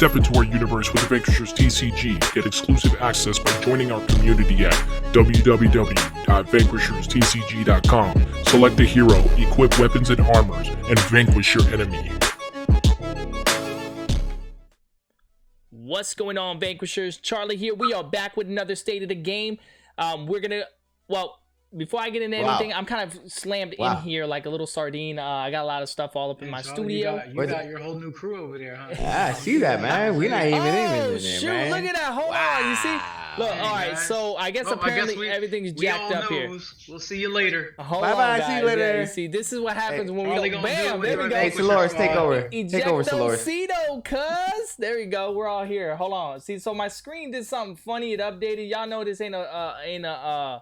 Step into our universe with the Vanquishers TCG. Get exclusive access by joining our community at www.vanquisherstcg.com. Select a hero, equip weapons and armors, and vanquish your enemy. What's going on, Vanquishers? Charlie here. We are back with another State of the Game. Before I get into anything, I'm kind of slammed in here like a little sardine. I got a lot of stuff all up in my studio. You got your whole new crew over there, huh? I see that, man. We're not even in there, shoot, man. Look at that. Hold on. You see? Look, all right. So I guess apparently everything's jacked up here. We'll see you later. Hold on, Bye-bye. guys. See you later. Yeah, you see, this is what happens when we go. Bam, there we go. Hey, Soloris, take over. Take over, Soloris. Ejectocito, cuz. There we go. We're all here. Hold on. See, so my screen did something funny. It updated. Y'all know this ain't a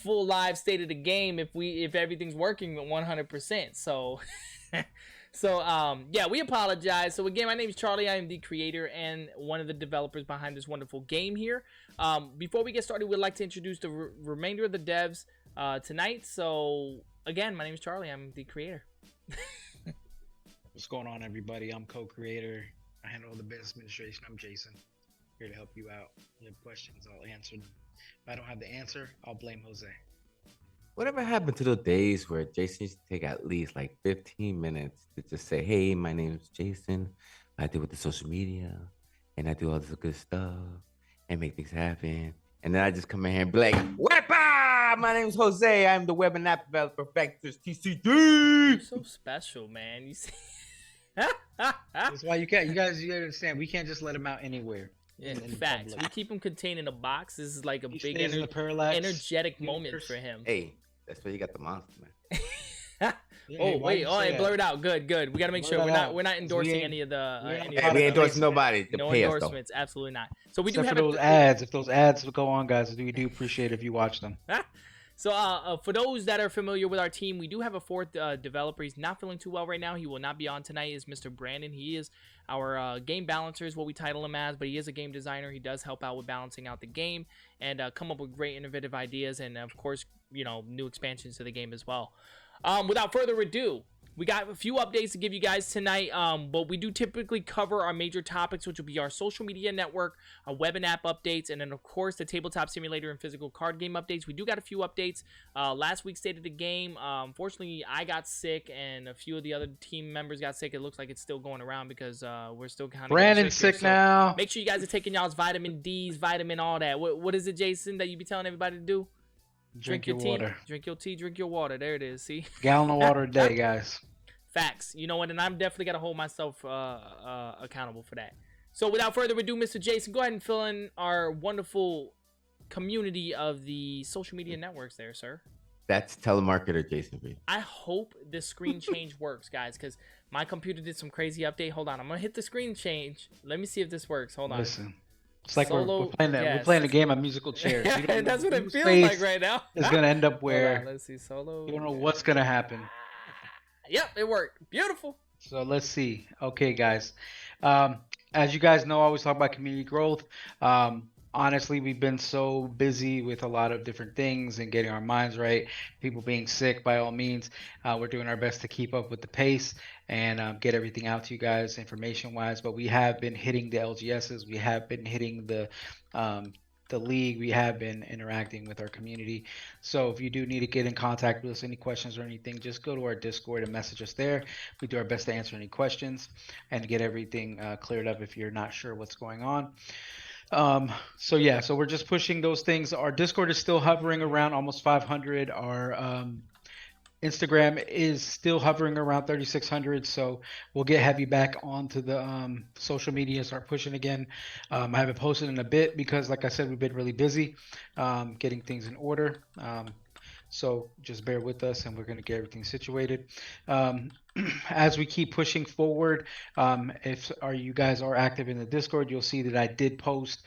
full live State of the Game if everything's working at 100%. So yeah, we apologize. So again, my name is Charlie. I am the creator and one of the developers behind this wonderful game here. Before we get started, we'd like to introduce the remainder of the devs tonight. So again, my name is Charlie. I'm the creator. What's going on, everybody? I'm co-creator. I handle the business administration. I'm Jason, here to help you out. If you have questions, I'll answer them. If I don't have the answer, I'll blame Jose. Whatever happened to the days where Jason used to take at least like 15 minutes to just say, hey, my name is Jason. I deal with the social media and I do all this good stuff and make things happen. And then I just come in here and be like, Wepa! My name is Jose. I'm the web and app developer for Vanquishers TCG. You're so special, man. You see? That's why you guys understand, we can't just let him out anywhere. Yeah, in fact, we keep him contained in a box. This is like a big energetic moment for him. Hey, that's where you got the monster, man. It blurred out. Good. We got to make sure we're not endorsing any of the. We ain't endorsing nobody. No endorsements, absolutely not. So we do have those ads. If those ads would go on, guys, we do appreciate if you watch them. So for those that are familiar with our team, we do have a fourth developer. He's not feeling too well right now. He will not be on tonight. Is Mr. Brandon. He is our game balancer is what we title him as, but he is a game designer. He does help out with balancing out the game and come up with great innovative ideas and, of course, new expansions to the game as well. Without further ado, we got a few updates to give you guys tonight, but we do typically cover our major topics, which will be our social media network, our web and app updates, and then, of course, the tabletop simulator and physical card game updates. We do got a few updates. Last week's State of the Game, unfortunately, I got sick, and a few of the other team members got sick. It looks like it's still going around because we're still kind of Brandon's sick now. Make sure you guys are taking y'all's vitamin D's, vitamin all that. What is it, Jason, that you be telling everybody to do? Drink your water. Drink your tea, drink your water. There it is, see? Gallon of water a day, guys. Facts. You know what? And I'm definitely got to hold myself accountable for that. So without further ado, Mr. Jason, go ahead and fill in our wonderful community of the social media networks there, sir. That's telemarketer Jason B. I hope the screen change works, guys, because my computer did some crazy update. Hold on. I'm going to hit the screen change. Let me see if this works. Hold on. Listen. It's like we're playing a game of musical chairs. That's what it feels like right now. It's going to end up where let's see, solo. You don't know what's going to happen. Yep, it worked. Beautiful. So let's see. Okay, guys. As you guys know, I always talk about community growth. Honestly, we've been so busy with a lot of different things and getting our minds right. People being sick, by all means. We're doing our best to keep up with the pace and get everything out to you guys information-wise. But we have been hitting the LGSs. We have been hitting the league. We have been interacting with our community. So if you do need to get in contact with us, any questions or anything, just go to our Discord and message us there. We do our best to answer any questions and get everything cleared up if you're not sure what's going on. So we're just pushing those things. Our Discord is still hovering around almost 500. Our Instagram is still hovering around 3,600. So we'll get heavy back onto the social media and start pushing again. I haven't posted in a bit because, like I said, we've been really busy getting things in order. So just bear with us and we're going to get everything situated. As we keep pushing forward, if you guys are active in the Discord, you'll see that I did post.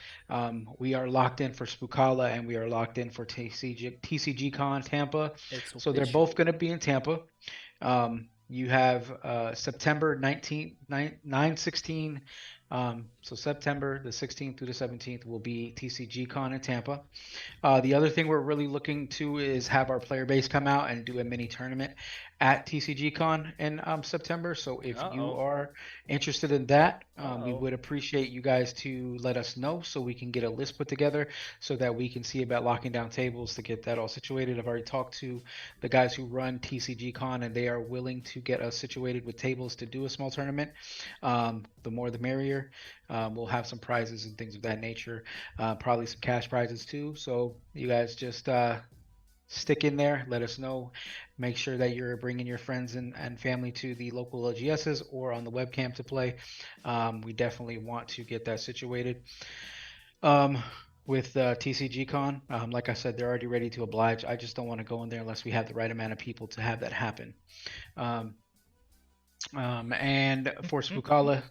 We are locked in for Spookala and we are locked in for TCG Con Tampa. So they're both going to be in Tampa. You have September 19th, 9/16 So September the 16th through the 17th will be TCG Con in Tampa. The other thing we're really looking to is have our player base come out and do a mini tournament at TCG Con in September. So if you Uh-oh. are interested in that, we Uh-oh. would appreciate you guys to let us know so we can get a list put together so that we can see about locking down tables to get that all situated. I've already talked to the guys who run TCG Con and they are willing to get us situated with tables to do a small tournament. The more the merrier. We'll have some prizes and things of that nature, probably some cash prizes too. So you guys just stick in there, let us know. Make sure that you're bringing your friends and family to the local LGSs or on the webcam to play. We definitely want to get that situated. With TCG Con, like I said, they're already ready to oblige. I just don't want to go in there unless we have the right amount of people to have that happen. And for Spookala,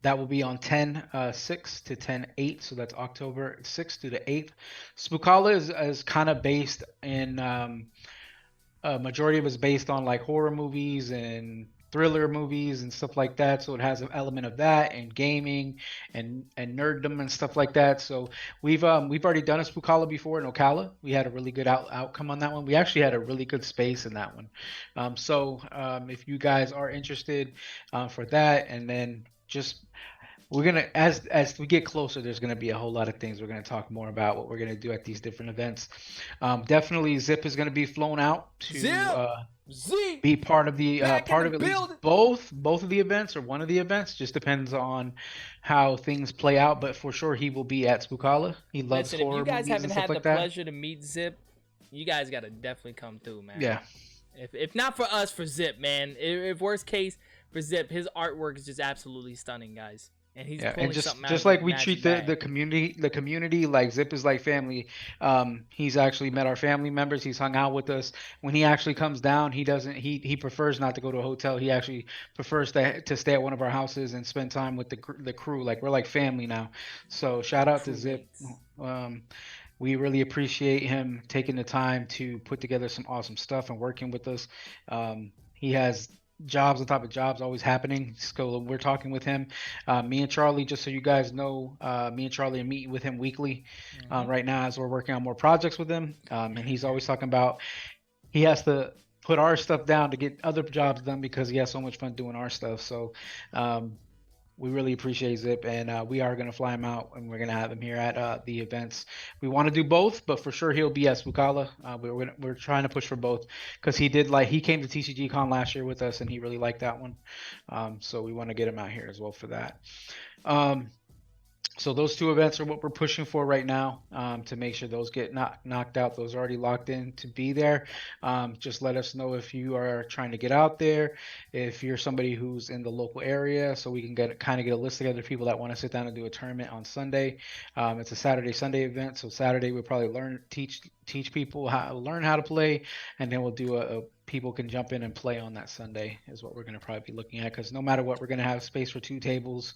that will be on 10/6 to 10/8, so that's October 6th to the 8th. Spookala is kind of based in a majority of it's based on like horror movies and thriller movies and stuff like that. So it has an element of that and gaming and nerddom and stuff like that. So we've already done a Spookala before in Ocala. We had a really good outcome on that one. We actually had a really good space in that one. So if you guys are interested for that, and then just we're gonna as we get closer, there's gonna be a whole lot of things we're gonna talk more about what we're gonna do at these different events. Definitely, Zip is gonna be flown out to Z be part of the back in part the of at least building. both of the events or one of the events. Just depends on how things play out. But for sure, he will be at Spookala. He loves Listen, if horror you guys movies haven't and stuff had like the that. pleasure to meet Zip, you guys gotta definitely come through, man. Yeah. If not for us, for Zip, man. If worst case for Zip, his artwork is just absolutely stunning, guys. And he's Yeah, pulling and something out just of like the we magic treat bag. the community like Zip is like family. He's actually met our family members. He's hung out with us. When he actually comes down, he prefers not to go to a hotel. He actually prefers to stay at one of our houses and spend time with the crew. Like we're like family now. So shout out to Zip. Crewmates. We really appreciate him taking the time to put together some awesome stuff and working with us. He has jobs on top of jobs always happening. So we're talking with him. Me and Charlie, just so you guys know, me and Charlie are meeting with him weekly right now as we're working on more projects with him. And he's always talking about he has to put our stuff down to get other jobs done because he has so much fun doing our stuff. So we really appreciate Zip, and we are going to fly him out, and we're going to have him here at the events. We want to do both, but for sure he'll be at Spookala. We're trying to push for both because he came to TCG Con last year with us, and he really liked that one. So we want to get him out here as well for that. So those two events are what we're pushing for right now to make sure those get knocked out. Those are already locked in to be there. Just let us know if you are trying to get out there, if you're somebody who's in the local area, so we can get a list together of people that want to sit down and do a tournament on Sunday. It's a Sunday event, so Saturday we'll probably teach people how to play, and then we'll do people can jump in and play on that Sunday is what we're going to probably be looking at, because no matter what, we're going to have space for 2 tables.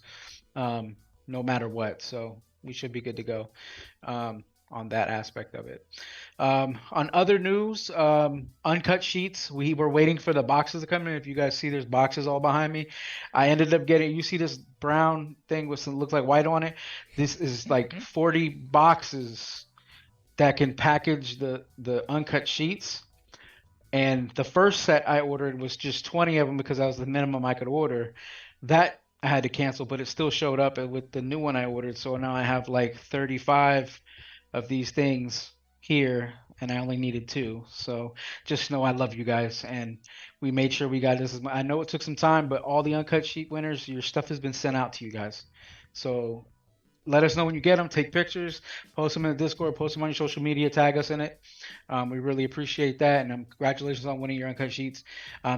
No matter what. So we should be good to go on that aspect of it. On other news, uncut sheets. We were waiting for the boxes to come in. If you guys see, there's boxes all behind me. I ended up getting, you see this brown thing with some looks like white on it. This is like 40 boxes that can package the uncut sheets. And the first set I ordered was just 20 of them because that was the minimum I could order. That I had to cancel, but it still showed up with the new one I ordered. So now I have like 35 of these things here, and I only needed 2. So just know I love you guys, and we made sure we got this. I know it took some time, but all the uncut sheet winners, your stuff has been sent out to you guys. So let us know when you get them. Take pictures, post them in the Discord, post them on your social media, tag us in it. We really appreciate that, and congratulations on winning your uncut sheets.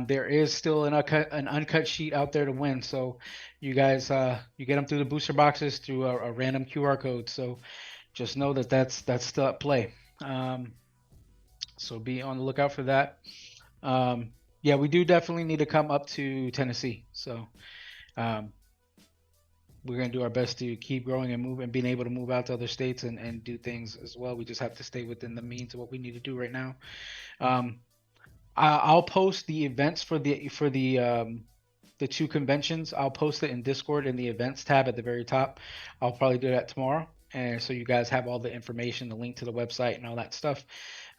There is still an uncut sheet out there to win, so you guys you get them through the booster boxes through a random QR code. So just know that's still at play. So be on the lookout for that. Yeah, we do definitely need to come up to Tennessee. So we're going to do our best to keep growing and move and being able to move out to other states and do things as well. We just have to stay within the means of what we need to do right now. I'll post the events for the the two conventions. I'll post it in Discord in the events tab at the very top. I'll probably do that tomorrow. And so you guys have all the information, the link to the website and all that stuff.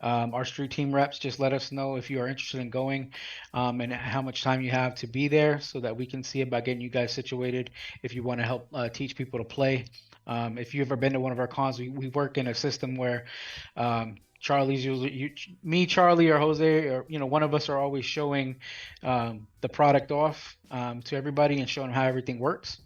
Our street team reps, just let us know if you are interested in going and how much time you have to be there so that we can see about getting you guys situated if you want to help teach people to play. If you've ever been to one of our cons, we work in a system where Charlie's usually me, Charlie, or Jose, or one of us are always showing the product off to everybody and showing them how everything works.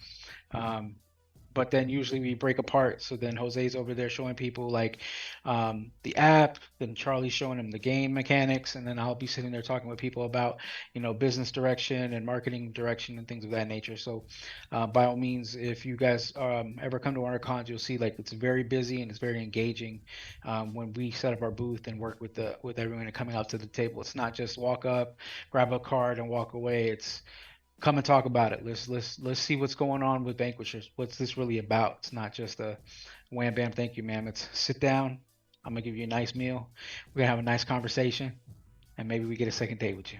But then usually we break apart. So then Jose's over there showing people like the app, then Charlie's showing them the game mechanics, and then I'll be sitting there talking with people about, business direction and marketing direction and things of that nature. So by all means, if you guys ever come to one of our cons, you'll see like it's very busy and it's very engaging when we set up our booth and work with everyone coming out to the table. It's not just walk up, grab a card and walk away. It's come and talk about it. Let's see what's going on with Vanquishers. What's this really about? It's not just a wham bam, thank you, ma'am. It's sit down. I'm gonna give you a nice meal. We're gonna have a nice conversation, and maybe we get a second date with you.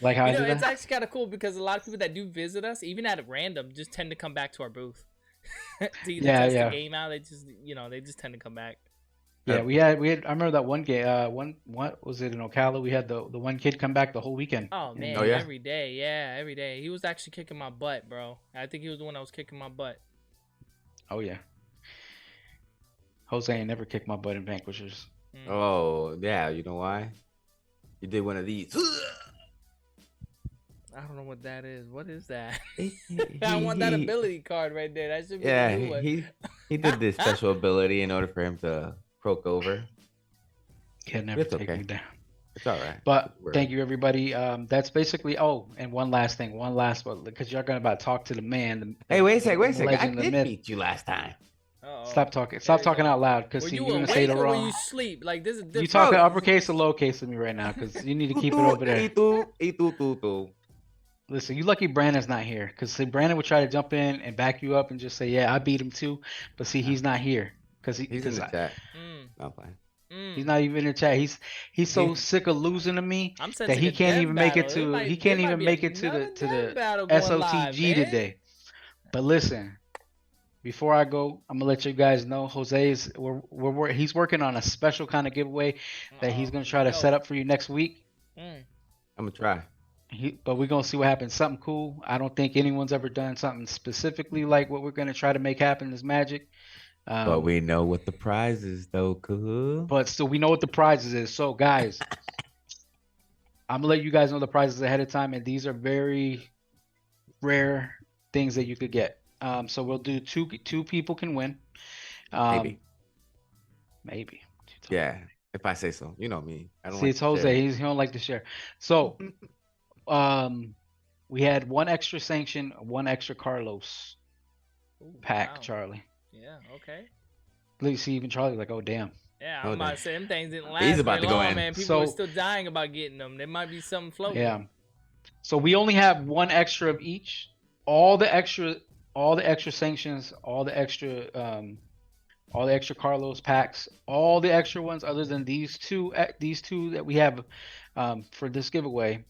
Like how I do that? It's actually kind of cool because a lot of people that do visit us, even at random, just tend to come back to our booth to either test the game out. They just they just tend to come back. Yeah, we had. I remember that one game. What was it in Ocala? We had the one kid come back the whole weekend. Oh man, every day. Yeah, every day. He was actually kicking my butt, bro. I think he was the one that was kicking my butt. Oh yeah. Jose ain't never kicked my butt in Vanquishers. Oh yeah, you know why? You did one of these. I don't know what that is. What is that? I want that ability card right there. That should be the new one. he did this special ability in order for him to croak over. Can never take me down. It's all right. But thank you, everybody. That's basically. Oh, and one last thing, because you're gonna about to talk to the man. Hey, wait a second. I did beat you last time. Uh-oh. Stop talking. Stop talking out loud, because you're gonna say the wrong. When you sleep, like this is different. You talking uppercase or lowercase with me right now, because you need to keep it over there. Listen, you lucky Brandon's not here, because Brandon would try to jump in and back you up and just say, "Yeah, I beat him too," but see, he's not here because he's in the chat. I'm fine. He's not even in the chat. He's so sick of losing to me that he can't even make it to the SOTG today. But listen, before I go, I'm gonna let you guys know Jose's he's working on a special kind of giveaway that he's gonna try to set up for you next week. I'm gonna try. But we're gonna see what happens. Something cool. I don't think anyone's ever done something specifically like what we're gonna try to make happen is Magic. But we know what the prize is, though, cool. But still, we know what the prizes is. So, guys, I'm gonna let you guys know the prizes ahead of time, and these are very rare things that you could get. So we'll do two people can win. Maybe. Yeah, if I say so. You know me. I don't. See, it's Jose. He don't like to share. So, we had one extra sanction, one extra Carlos pack, wow. Charlie. Yeah, okay. See, even Charlie's like, oh, damn. Yeah, I'm about to say, them things didn't last He's about to go in. man. People are still dying about getting them. There might be something floating. Yeah. So we only have one extra of each. All the extra sanctions, all the extra Carlos packs, all the extra ones other than these two that we have for this giveaway.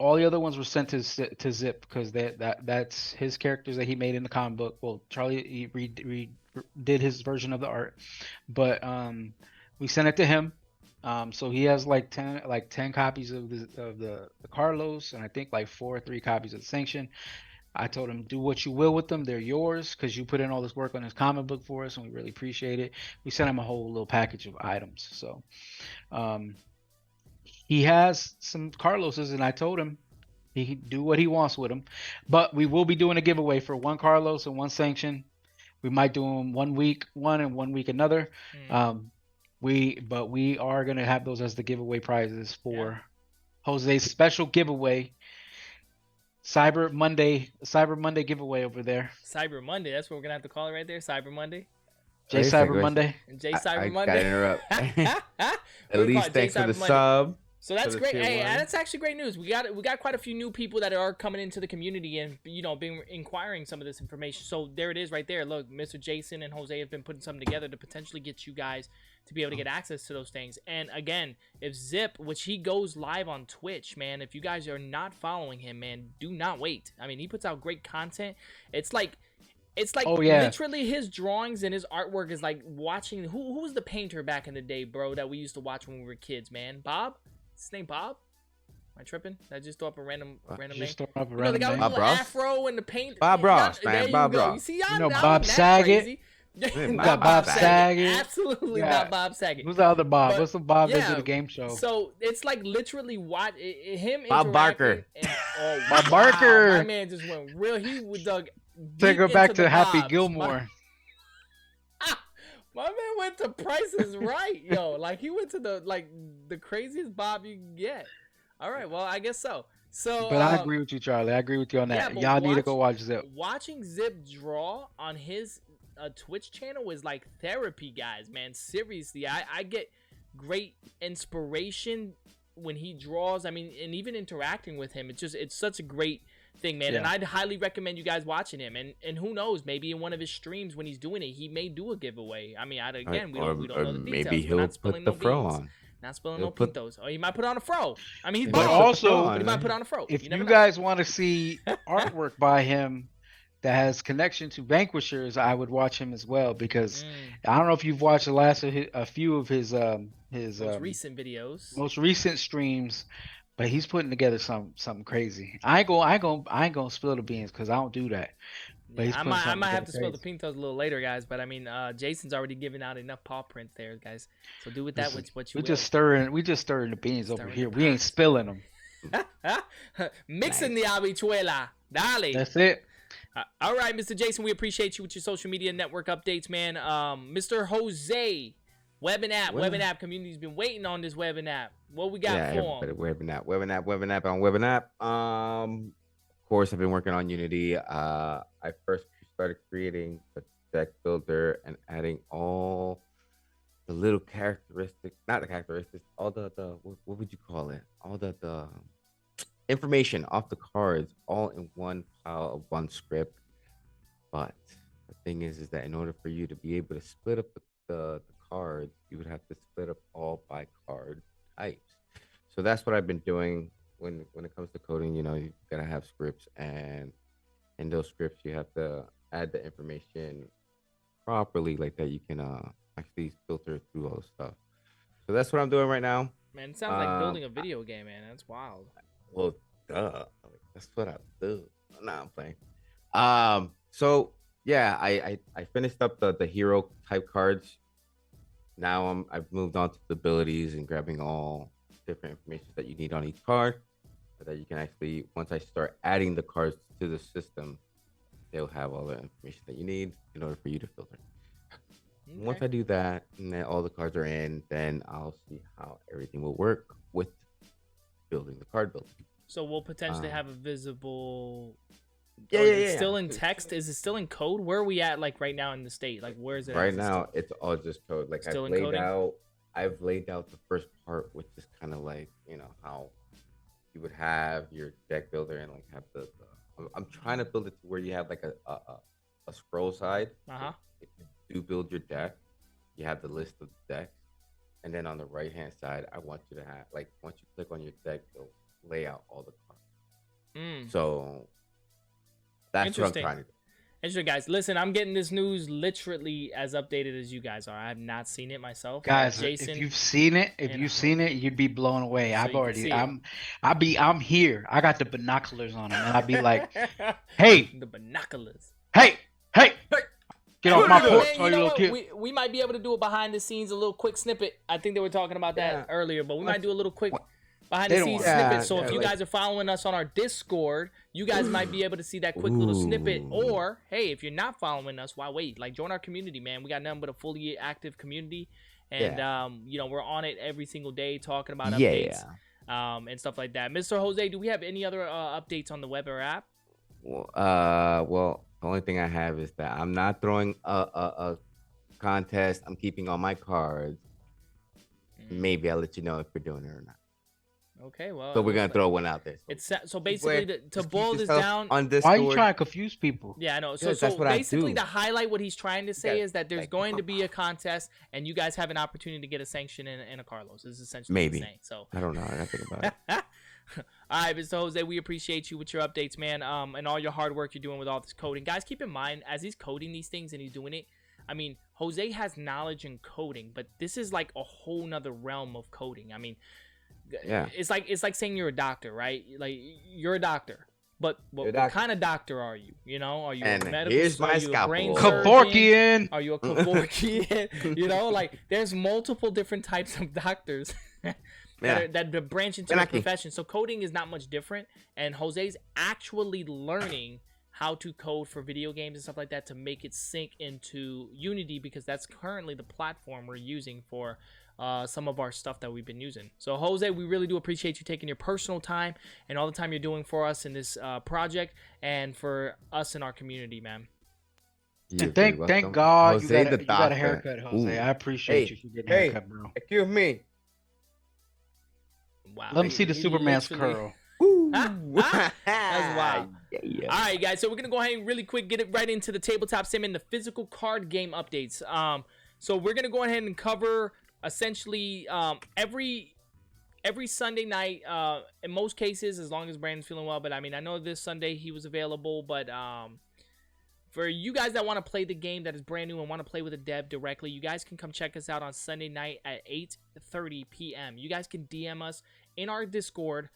All the other ones were sent to Zip because that's his characters that he made in the comic book. Well, Charlie did his version of the art, but we sent it to him. So he has like 10 copies of the Carlos, and I think like 4 or 3 copies of the Sanction. I told him, do what you will with them. They're yours because you put in all this work on his comic book for us, and we really appreciate it. We sent him a whole little package of items. So he has some Carloses, and I told him he can do what he wants with them. But we will be doing a giveaway for one Carlos and one Sanction. We might do them 1 week one and 1 week another. We are gonna have those as the giveaway prizes for Jose's special giveaway. Cyber Monday giveaway over there. Cyber Monday, that's what we're gonna have to call it right there. Cyber Monday. Cyber Monday. Cyber Monday. I gotta interrupt. At least thanks for the sub. So that's the great. tier Hey, one. that's actually great news. We got quite a few new people that are coming into the community and being inquiring some of this information. So there it is right there. Look, Mr. Jason and Jose have been putting something together to potentially get you guys to be able to get access to those things. And again, if Zip, which he goes live on Twitch, man, if you guys are not following him, man, do not wait. I mean, he puts out great content. It's like Oh, yeah. literally his drawings and his artwork is like watching who was the painter back in the day, bro, that we used to watch when we were kids, man? Bob? His name Bob? Am I tripping? Did I just throw up a random name? Just throw up a The random guy with name. the Bob little Ross? afro and the paint. Bob Ross, There man, you Bob go. Ross. You see, You know now Bob I'm that Saget? crazy. You got Bob Saget. Absolutely Yeah. not Bob Saget. Who's the other Bob? But, What's the Bob that yeah, did the game show? So it's like literally him Bob Barker. interacting and, Bob wow, Barker. my man just went real. He dug Take her deep back into to the Happy Bobs. Gilmore. My man went to Price is Right, yo. Like he went to the craziest Bob you can get. All right, well I guess so. So, But I agree with you, Charlie. I agree with you on yeah, that. but Y'all need to go watch Zip. Watching Zip draw on his Twitch channel is like therapy, guys, man. Seriously, I get great inspiration when he draws. I mean, and even interacting with him, it's such a great thing, man. And Yeah. I'd highly recommend you guys watching him. And who knows, maybe in one of his streams when he's doing it, he may do a giveaway. I mean, again, we don't know the details. Maybe We're he'll not spilling put the no fro beans. on. Not spilling He'll no put- pintos. Or he might put on a fro. I mean, he's But bald, also, but he might put on a fro. If never you know. guys want to see artwork by him that has connection to Vanquishers, I would watch him as well because I don't know if you've watched a few of his Most recent videos. most recent streams, but he's putting together something crazy. I ain't gonna spill the beans because I don't do that. But he's I putting might something have to together spill the pintos a little later, guys. But I mean, Jason's already given out enough paw prints there, guys. So do with that Listen, what you we will. just stirring the beans over Stirring here. the We ain't pots. spilling them. Mixing the habichuela. Dale. That's it. All right, Mr. Jason, we appreciate you with your social media network updates, man. Mr. Jose, web and app community's been waiting on this web and app. What we got for him? Web and app. Of course, I've been working on Unity. I first started creating a deck builder and adding all the little characteristics, not the characteristics, all the what would you call it? All the information off the cards, all in one pile of one script. But the thing is that in order for you to be able to split up the cards, you would have to split up all by card types. So that's what I've been doing when it comes to coding. You gotta have scripts, and in those scripts you have to add the information properly like that. You can actually filter through all the stuff. So that's what I'm doing right now. Man, it sounds like building a video game, man. That's wild. Well, duh. That's what I do. Nah, I'm playing. So yeah, I finished up the hero type cards. Now I've moved on to the abilities and grabbing all different information that you need on each card, so that you can actually, once I start adding the cards to the system, they'll have all the information that you need in order for you to filter. Okay. Once I do that, and then all the cards are in, then I'll see how everything will work with building the card builder. So we'll potentially have a visible. Yeah, or is yeah, it yeah. Still in text? Is it still in code? Where are we at? Like right now in the state? Like where is it? Right Is it now, still- it's all just code. Like Still I've laid encoding? out. I've laid out the first part, which is kind of like how you would have your deck builder and like have the I'm trying to build it to where you have like a scroll side. Uh-huh. If you do build your deck, you have the list of decks, and then on the right hand side, I want you to have like once you click on your deck, it'll lay out all the cards. So that's what I'm Interesting. trying to do. Interesting, guys. Listen, I'm getting this news literally as updated as you guys are. I have not seen it myself. Guys, Jason, if you've seen it, you'd be blown away. So you can see it. I'm here. I got the binoculars on him, and I'd be like, hey, the binoculars. hey, get off my Man, porch, you all you know little what? kid. We might be able to do a behind the scenes, a little quick snippet. I think they were talking about that earlier, but we might do a little quick behind the They don't scenes want- snippet. Yeah, So if yeah, you like- guys are following us on our Discord, you guys might be able to see that quick little snippet. Ooh. Or hey, if you're not following us, why wait? Like join our community, man. We got nothing but a fully active community, and we're on it every single day talking about updates. And stuff like that. Mr. Jose, do we have any other updates on the web or app? Well, the only thing I have is that I'm not throwing a contest. I'm keeping all my cards. Maybe I'll let you know if we're doing it or not. Okay, well. So we're gonna throw one out there. So basically, to Just boil keep this yourself down. on Why Discord. are you trying to confuse people? Yeah, I know. So, Yes, that's what I basically, do. to highlight what he's trying to say Yeah, is that there's like, going to be a contest, and you guys have an opportunity to get a sanction and a Carlos. Is essentially Maybe. what he's saying. So I don't know. I gotta think about it. all right, Mr. Jose, we appreciate you with your updates, man, and all your hard work you're doing with all this coding. Guys, keep in mind, as he's coding these things and he's doing it, I mean, Jose has knowledge in coding, but this is like a whole nother realm of coding. I mean, Yeah. it's like saying you're a doctor, right? Like, you're a doctor. But what kind of doctor are you? You know, are you And a medical? here's my are you a brain scalpel. surgeon? Kevorkian. Are you a Kevorkian? You know, like there's multiple different types of doctors that branch into a profession. So coding is not much different. And Jose's actually learning how to code for video games and stuff like that to make it sync into Unity, because that's currently the platform we're using for some of our stuff that we've been using. So Jose, we really do appreciate you taking your personal time and all the time you're doing for us in this project and for us in our community, man. And thank God Jose you got a haircut, Jose. Ooh. I appreciate you for getting a haircut, bro. Excuse me. Wow. Let me see the He Superman's literally- curl. That's wild. Yeah. All right, guys. So we're gonna go ahead and really quick get it right into the tabletop sim and the physical card game updates. So we're gonna go ahead and cover essentially every Sunday night. In most cases, as long as Brandon's feeling well. But I mean, I know this Sunday he was available. But for you guys that want to play the game that is brand new and want to play with a dev directly, you guys can come check us out on Sunday night at 8:30 p.m. You guys can DM us in our Discord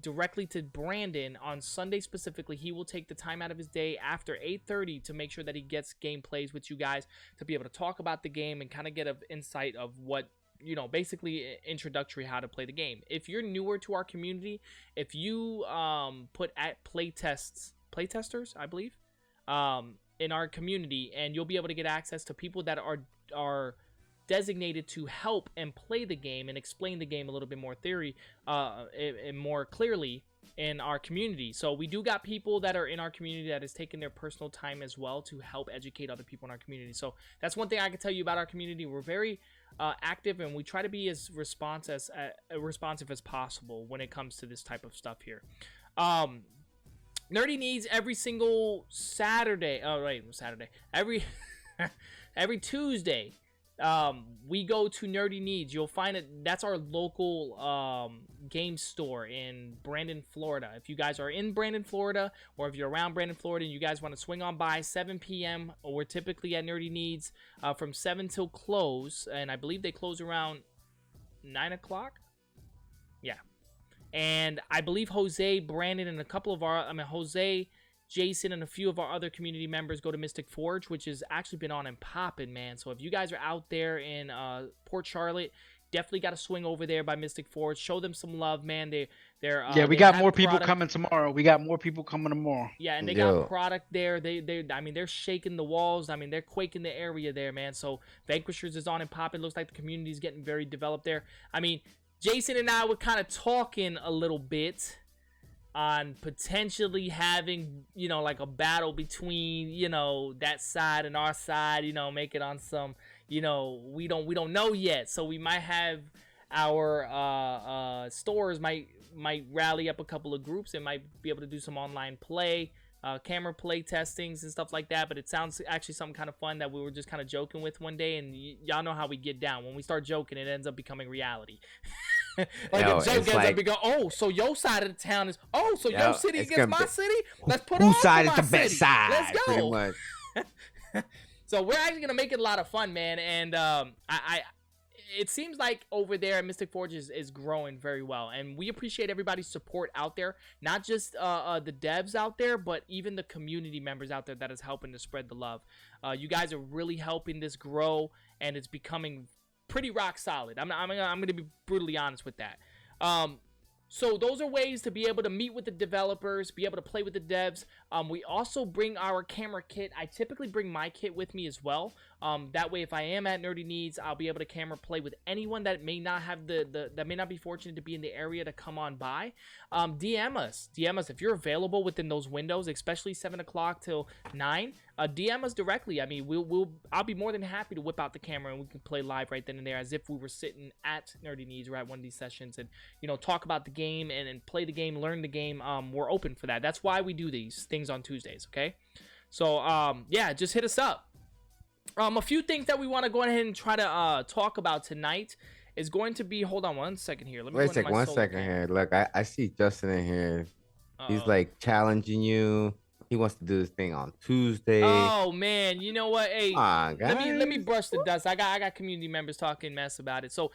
directly to Brandon on Sunday specifically. He will take the time out of his day after 8:30 to make sure that he gets gameplays with you guys to be able to talk about the game and kind of get an insight of what, you know, basically introductory how to play the game. If you're newer to our community, if you put at playtesters, I believe, in our community, and you'll be able to get access to people that are designated to help and play the game and explain the game a little bit more and more clearly in our community. So we do got people that are in our community that is taking their personal time as well to help educate other people in our community. So that's one thing I can tell you about our community. We're very active, and we try to be as responsive as possible when it comes to this type of stuff here. Nerdy Needs every single Saturday. Oh, right, Saturday. Every Tuesday, we go to Nerdy Needs. You'll find it. That's our local game store in Brandon, Florida. If you guys are in Brandon, Florida, or if you're around Brandon, Florida, and you guys want to swing on by 7 p.m., we're typically at Nerdy Needs from 7 till close, and I believe they close around 9 o'clock. Yeah. And I believe Jose, Brandon, and a couple of Jose, Jason, and a few of our other community members go to Mystic Forge, which has actually been on and popping, man. So if you guys are out there in Port Charlotte, definitely got to swing over there by Mystic Forge. Show them some love, man. We got more people coming tomorrow. We got more people coming tomorrow. Yeah, and they got product there. They're shaking the walls. I mean, they're quaking the area there, man. So Vanquishers is on and popping. Looks like the community is getting very developed there. I mean, Jason and I were kind of talking a little bit on potentially having, you know, like a battle between, you know, that side and our side, you know, make it on some, you know, we don't know yet. So we might have our stores might rally up a couple of groups and might be able to do some online play, camera play testings and stuff like that. But it sounds actually something kind of fun that we were just kind of joking with one day, and y'all know how we get down. When we start joking, it ends up becoming reality. Like a joke ends up being, oh, so your side of the town is, oh, so your city against my city? Let's put on whose side is my the best city. side? Let's go. Pretty much. So we're actually gonna make it a lot of fun, man. And it seems like over there at Mystic Forge is growing very well, and we appreciate everybody's support out there. Not just the devs out there, but even the community members out there that is helping to spread the love. You guys are really helping this grow, and it's becoming pretty rock solid. I'm gonna be brutally honest with that. So those are ways to be able to meet with the developers, be able to play with the devs. We also bring our camera kit. I typically bring my kit with me as well. That way, if I am at Nerdy Needs, I'll be able to camera play with anyone that may not have that may not be fortunate to be in the area to come on by. DM us if you're available within those windows, especially 7 o'clock till 9. DM us directly. I mean, I'll be more than happy to whip out the camera and we can play live right then and there, as if we were sitting at Nerdy Needs or at one of these sessions, and talk about the game and play the game, learn the game. We're open for that. That's why we do these things on Tuesdays. Okay, so yeah, just hit us up. A few things that we want to go ahead and try to talk about tonight is going to be. Hold on one second here. Let me Wait one second here. Look, I see Justin in here. He's like challenging you. He wants to do this thing on Tuesday. Oh man, you know what? Hey, come on, guys. let me brush the dust. I got community members talking mess about it. So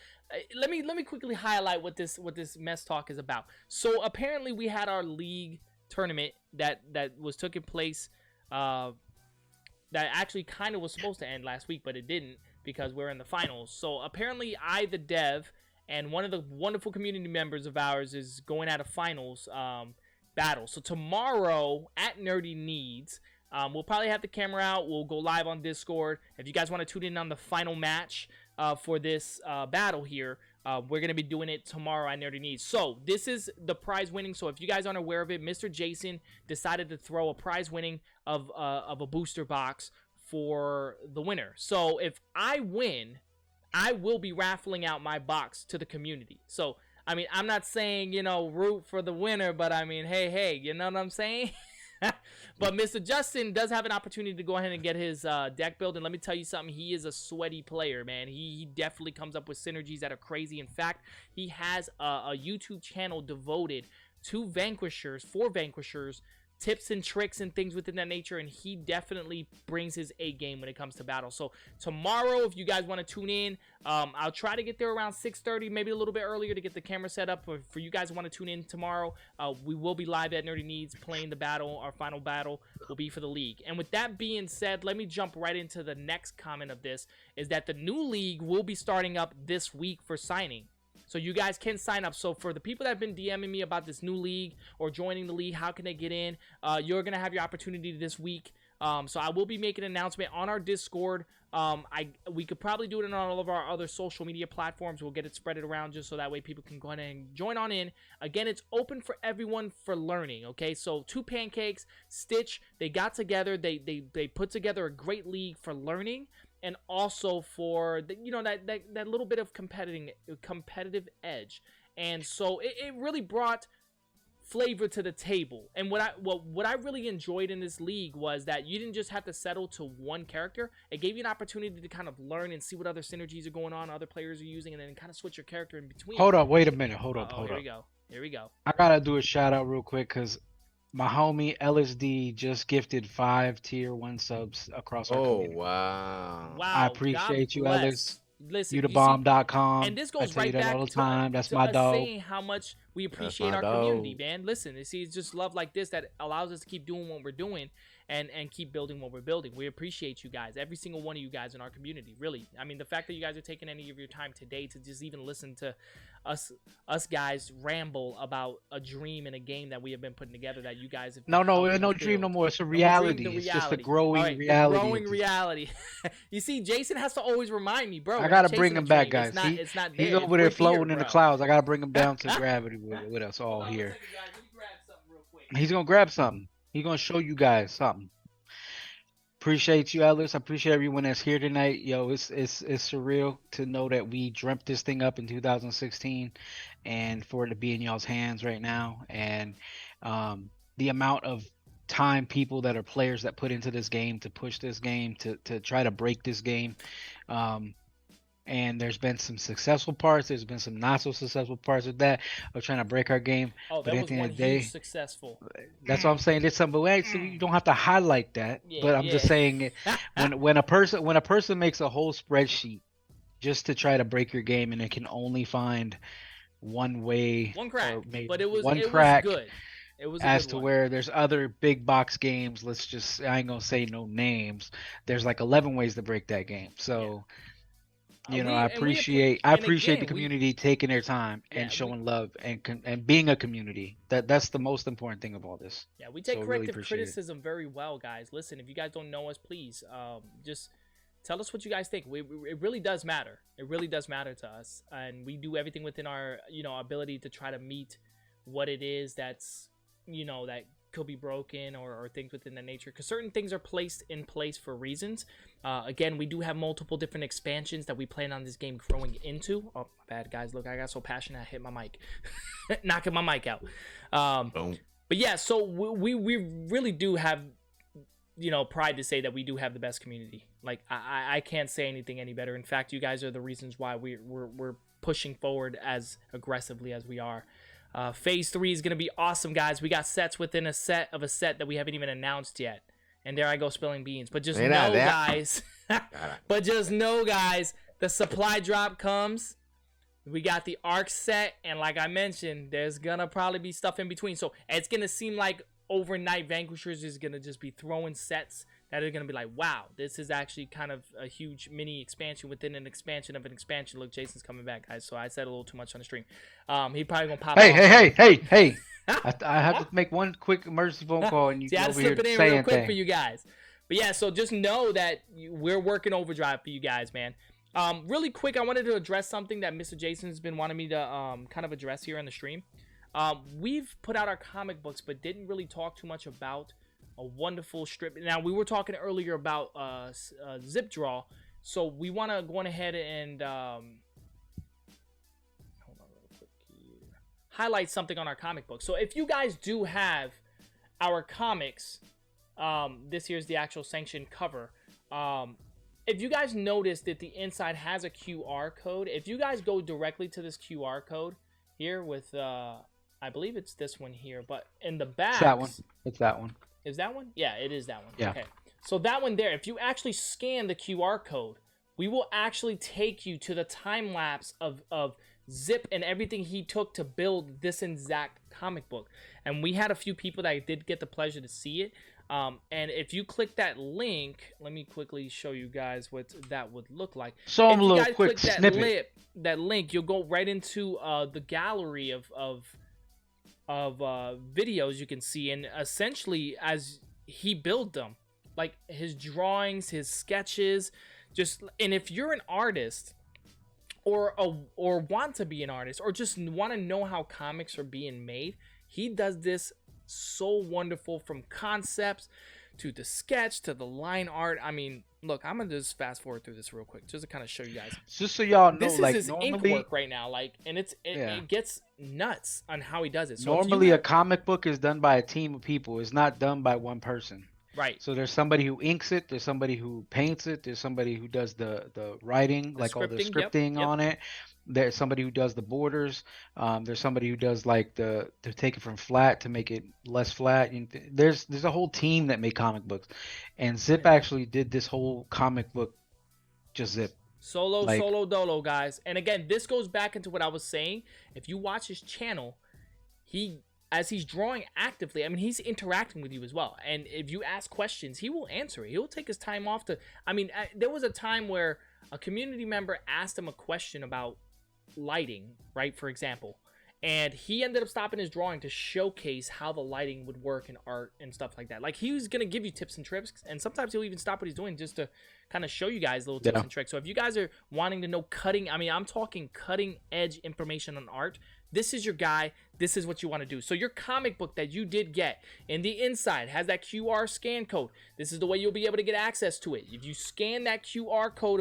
let me quickly highlight what this mess talk is about. So apparently we had our league tournament that was taking place. That actually kind of was supposed to end last week, but it didn't because we're in the finals. So apparently I, the dev, and one of the wonderful community members of ours is going at a finals battle. So tomorrow at Nerdy Needs, we'll probably have the camera out. We'll go live on Discord. If you guys want to tune in on the final match for this battle here, we're going to be doing it tomorrow at Nerdy Needs. So this is the prize winning. So if you guys aren't aware of it, Mr. Jason decided to throw a prize winning of a booster box for the winner. So if I win, I will be raffling out my box to the community. So, I mean, I'm not saying, root for the winner, but I mean, hey, you know what I'm saying? But Mr. Justin does have an opportunity to go ahead and get his deck build, and let me tell you something, he is a sweaty player, man. He definitely comes up with synergies that are crazy. In fact, he has a YouTube channel devoted to Vanquishers, for Vanquishers, tips and tricks and things within that nature, and he definitely brings his A game when it comes to battle. So tomorrow, if you guys want to tune in, I'll try to get there around 6:30, maybe a little bit earlier to get the camera set up. For you guys who want to tune in tomorrow, we will be live at Nerdy Needs playing the battle. Our final battle will be for the league. And with that being said, let me jump right into the next comment of this, is that the new league will be starting up this week for signing. So you guys can sign up. So for the people that have been DMing me about this new league or joining the league, how can they get in? You're going to have your opportunity this week. So I will be making an announcement on our Discord. We could probably do it on all of our other social media platforms. We'll get it spread around just so that way people can go ahead and join on in. Again, it's open for everyone for learning, okay? So Two Pancakes, Stitch, they got together. They put together a great league for learning, and also for that little bit of competitive edge. And so it really brought flavor to the table. And what I really enjoyed in this league was that you didn't just have to settle to one character. It gave you an opportunity to kind of learn and see what other synergies are going on, other players are using, and then kind of switch your character in between. Hold up, wait a minute. Hold up. Here we go. I gotta do a shout out real quick because my homie LSD just gifted 5 tier 1 subs across our community. Wow. I appreciate you, bless. Ellis. Listen, YouTheBomb.com. and this goes I tell right you that back all the to time. That's to my us dog. saying how much we appreciate our community, man. Listen, it's just love like this that allows us to keep doing what we're doing and keep building what we're building. We appreciate you guys, every single one of you guys in our community, really. I mean, the fact that you guys are taking any of your time today to just even listen to us guys ramble about a dream and a game that we have been putting together that you guys have No, it's no dream no more. It's a reality. It's just a growing reality. Growing reality. You see, Jason has to always remind me, bro. I gotta bring him back, guys. It's not there. He's over there floating in the bro. clouds. I gotta bring him down to gravity with us all here. He's gonna grab something. He's gonna show you guys something. Appreciate you, Ellis. I appreciate everyone that's here tonight. Yo, it's surreal to know that we dreamt this thing up in 2016, and for it to be in y'all's hands right now, and the amount of time people that are players that put into this game to push this game to try to break this game. And there's been some successful parts. There's been some not so successful parts of that, of trying to break our game. Oh, but that at was the end one of the day, huge successful. That's what I'm saying. There's some, but so you don't have to highlight that. Yeah, but I'm just saying, when a person makes a whole spreadsheet just to try to break your game, and it can only find one way, one crack, or maybe but it was crack. good. It was as to where there's other big box games. I ain't gonna say no names. There's like 11 ways to break that game. So. Yeah. I appreciate the community taking their time and showing love and being a community. That's the most important thing of all this. Yeah, we take corrective criticism very well, guys. Listen, if you guys don't know us, please just Tell us what you guys think. It really does matter. It really does matter to us, and we do everything within our ability to try to meet what it is that's that could be broken or things within that nature, because certain things are placed in place for reasons. Again, we do have multiple different expansions that we plan on this game growing into. Oh, my bad, guys. Look, I got so passionate I hit my mic. Knocking my mic out. But yeah, so we really do have pride to say that we do have the best community. Like, I can't say anything any better. In fact, you guys are the reasons why we're pushing forward as aggressively as we are. Phase 3 is going to be awesome, guys. We got sets within a set of a set that we haven't even announced yet. And there I go spilling beans. But just know, guys, the supply drop comes. We got the Arc set. And like I mentioned, there's going to probably be stuff in between. So it's going to seem like overnight Vanquishers is going to just be throwing sets that are going to be like, wow, this is actually kind of a huge mini expansion within an expansion of an expansion. Look, Jason's coming back, guys, so I said a little too much on the stream. He probably going to pop Hey. I have to make one quick emergency phone call, and you I had to over here slip it in saying real quick things. for you guys. But yeah, so just know that we're working overdrive for you guys, man. Really quick, I wanted to address something that Mr. Jason's been wanting me to kind of address here on the stream. We've put out our comic books, but didn't really talk too much about a wonderful strip. Now, we were talking earlier about zip draw, so we want to go on ahead and hold on real quick here. Highlight something on our comic book. So if you guys do have our comics, this here's the actual sanctioned cover. If you guys notice that the inside has a QR code, if you guys go directly to this QR code here with I believe it's this one here, but in the back, It's that one. It's that one. Is that one? Yeah, it is that one. Yeah. Okay. So that one there, if you actually scan the QR code, we will actually take you to the time lapse of Zip and everything he took to build this exact comic book. And we had a few people that did get the pleasure to see it. And if you click that link, let me quickly show you guys what that would look like. Show them If a you little guys quick click snippet. that link, you'll go right into the gallery of videos you can see, and essentially as he built them, like his drawings, his sketches, and if you're an artist or want to be an artist or just want to know how comics are being made, he does this so wonderful, from concepts to the sketch to the line art. I mean, look, I'm gonna just fast forward through this real quick just to kind of show you guys. Just so y'all know, This is like his ink normally, work right now, like, and it gets nuts on how he does it. So normally a comic book is done by a team of people. It's not done by one person. right. So there's somebody who inks it, there's somebody who paints it, there's somebody who does the writing, The like all the scripting, scripting yep. on it. There's somebody who does the borders. There's somebody who does like to take it from flat to make it less flat. There's a whole team that made comic books, and Zip actually did this whole comic book, just Zip. Solo dolo, guys. And again, this goes back into what I was saying. If you watch his channel, as he's drawing actively, I mean, he's interacting with you as well. And if you ask questions, he will answer it. He'll take his time off to, I mean, there was a time where a community member asked him a question about lighting, right, for example. And he ended up stopping his drawing to showcase how the lighting would work in art and stuff like that. Like, he was going to give you tips and tricks, and sometimes he'll even stop what he's doing just to kind of show you guys little tips and tricks. So if you guys are wanting to know I'm talking cutting edge information on art, this is your guy. This is what you want to do. So your comic book that you did get, in the inside has that QR scan code. This is the way you'll be able to get access to it. If you scan that QR code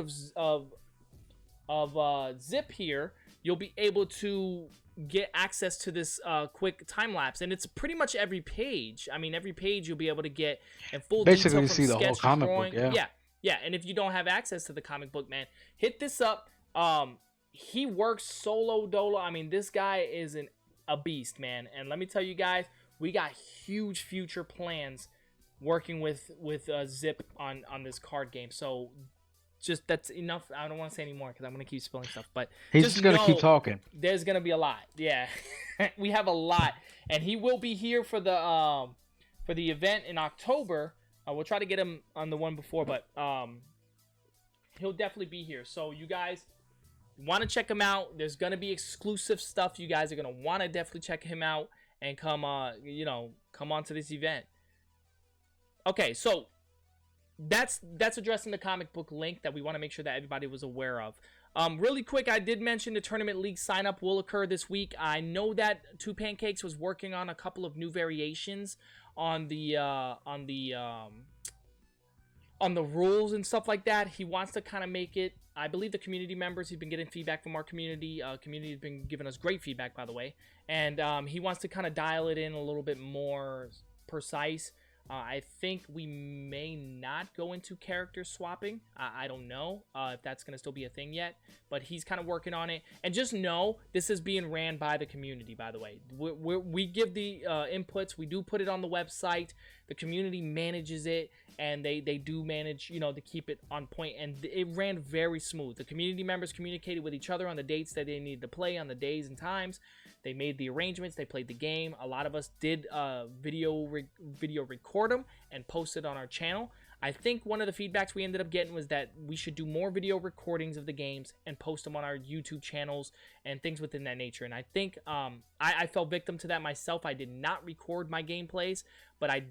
of Zip here, you'll be able to get access to this quick time lapse, and it's pretty much every page. I mean, every page you'll be able to get in full Basically, detail you from see the whole sketch, comic drawing. book. Yeah. And if you don't have access to the comic book, man, hit this up. He works solo dolo. I mean, this guy is a beast, man. And let me tell you guys, we got huge future plans working with Zip on this card game. So just that's enough. I don't want to say any more because I'm gonna keep spilling stuff. But He's just gonna keep talking. There's gonna be a lot. Yeah, we have a lot, and he will be here for the event in October. We'll try to get him on the one before, but he'll definitely be here. So you guys want to check him out. There's gonna be exclusive stuff. You guys are gonna want to definitely check him out and come on to this event. Okay, so that's addressing the comic book link that we want to make sure that everybody was aware of. Really quick, I did mention the tournament league sign up will occur this week. I know that Two Pancakes was working on a couple of new variations on the rules and stuff like that. He wants to kind of make it, I believe the community members, he's been getting feedback from our community. Community has been giving us great feedback, by the way. And he wants to kind of dial it in a little bit more precise. I think we may not go into character swapping. I don't know if that's going to still be a thing yet, but he's kind of working on it. And just know this is being ran by the community, by the way. We give the inputs. We do put it on the website. The community manages it, and they do manage, to keep it on point. And it ran very smooth. The community members communicated with each other on the dates that they needed to play, on the days and times. They made the arrangements. They played the game. A lot of us did video record them and post it on our channel. I think one of the feedbacks we ended up getting was that we should do more video recordings of the games and post them on our YouTube channels and things within that nature. And I think I fell victim to that myself. I did not record my gameplays, but I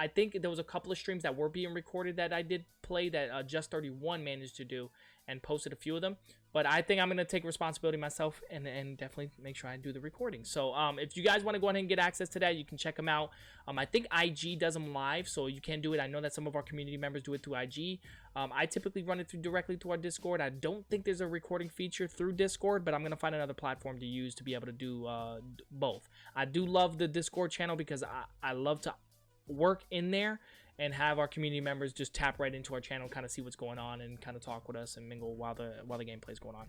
think there was a couple of streams that were being recorded that I did play that Just 31 managed to do and posted a few of them. But I think I'm going to take responsibility myself and definitely make sure I do the recording. So if you guys want to go ahead and get access to that, you can check them out. I think IG does them live, so you can do it. I know that some of our community members do it through IG. I typically run it directly to our Discord. I don't think there's a recording feature through Discord, but I'm going to find another platform to use to be able to do both. I do love the Discord channel because I love to work in there and have our community members just tap right into our channel, kind of see what's going on and kind of talk with us and mingle while the gameplay is going on.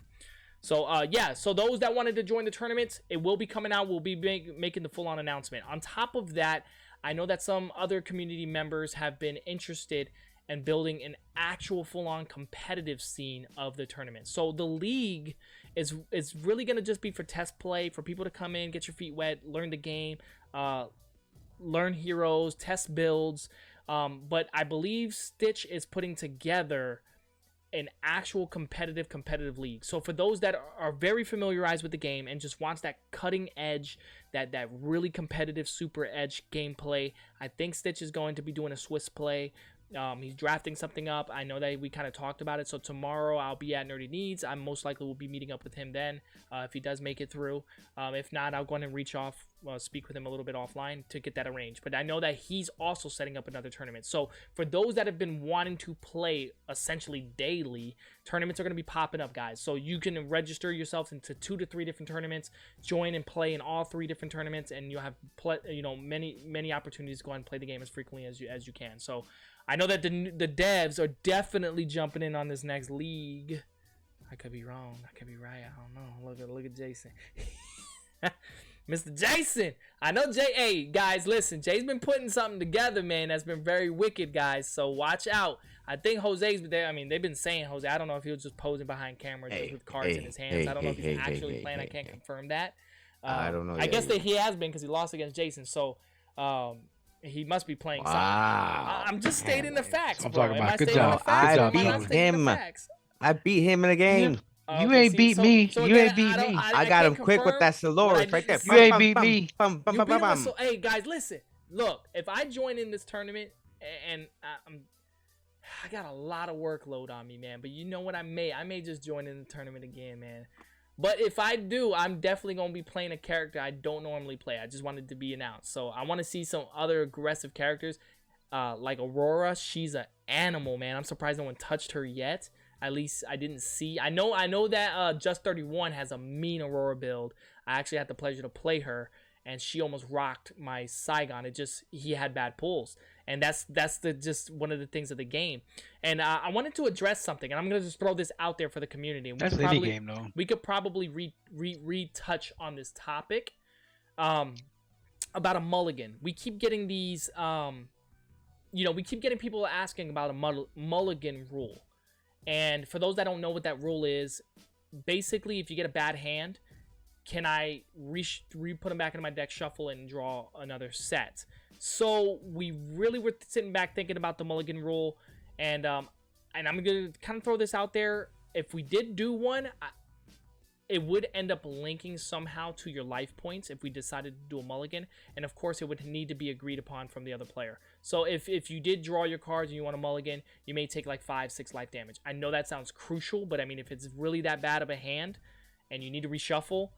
So yeah, so those that wanted to join the tournament, it will be coming out. We'll be making the full-on announcement. On top of that, I know that some other community members have been interested in building an actual full-on competitive scene of the tournament. So the league is really going to just be for test play, for people to come in, get your feet wet, learn the game, learn heroes, test builds. But I believe Stitch is putting together an actual competitive league. So for those that are very familiarized with the game and just wants that cutting edge, that really competitive super edge gameplay, I think Stitch is going to be doing a Swiss play. He's drafting something up. I know that we kind of talked about it. So tomorrow I'll be at Nerdy Needs. I most likely will be meeting up with him then if he does make it through. If not, I'll go ahead and speak with him a little bit offline to get that arranged. But I know that he's also setting up another tournament. So for those that have been wanting to play essentially daily, tournaments are going to be popping up, guys. So you can register yourself into 2 to 3 different tournaments, join and play in all 3 different tournaments, and you'll have many opportunities to go ahead and play the game as frequently as you can. So I know that the devs are definitely jumping in on this next league. I could be wrong. I could be right. I don't know. Look at Jason. Mr. Jason. I know Jay. Hey, guys, listen. Jay's been putting something together, man. That's been very wicked, guys. So watch out. I think Jose's been there. I mean, they've been saying Jose. I don't know if he was just posing behind camera just with cards in his hands. I don't know if he's actually playing. I can't confirm that. I don't know. I guess that he has been because he lost against Jason. So, he must be playing something. I'm just stating the facts, I'm bro. talking about. Good job. I beat him. I beat him in the game. You ain't beat me. You ain't beat me. I got him quick with that Soloris right there. You ain't beat me. Hey, guys, listen. Look, if I join in this tournament and I got a lot of workload on me, man. But you know what? I may just join in the tournament again, man. But if I do, I'm definitely going to be playing a character I don't normally play. I just wanted to be announced. So I want to see some other aggressive characters like Aurora. She's an animal, man. I'm surprised no one touched her yet. At least I didn't see. I know that Just 31 has a mean Aurora build. I actually had the pleasure to play her, and she almost rocked my Saigon. He had bad pulls. And that's just one of the things of the game. And I wanted to address something, and I'm gonna just throw this out there for the community. That's the game, though. We could probably retouch on this topic, about a mulligan. We keep getting these, we keep getting people asking about a mulligan rule. And for those that don't know what that rule is, basically, if you get a bad hand, can I put them back into my deck, shuffle, and draw another set? So we really were sitting back thinking about the mulligan rule, and I'm gonna kind of throw this out there. If we did do one, it would end up linking somehow to your life points if we decided to do a mulligan, and of course it would need to be agreed upon from the other player. So if you did draw your cards and you want to mulligan, you may take like 5-6 life damage. I know that sounds crucial, but I mean, if it's really that bad of a hand and you need to reshuffle,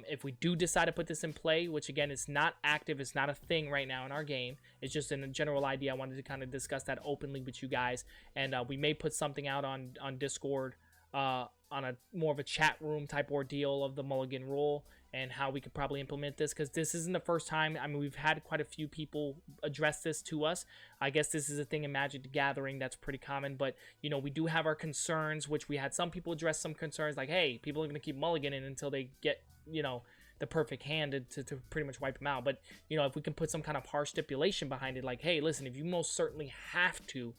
if we do decide to put this in play, which again is not active, it's not a thing right now in our game, it's just in a general idea. I wanted to kind of discuss that openly with you guys, and we may put something out on Discord on a more of a chat room type ordeal of the mulligan rule and how we could probably implement this, because this isn't the first time. I mean, we've had quite a few people address this to us. I guess this is a thing in Magic the Gathering that's pretty common, but you know, we do have our concerns, which we had some people address some concerns like, hey, people are going to keep mulliganing until they get, you know, the perfect hand to pretty much wipe them out. But you know, if we can put some kind of harsh stipulation behind it, like, hey, listen, if you most certainly have to,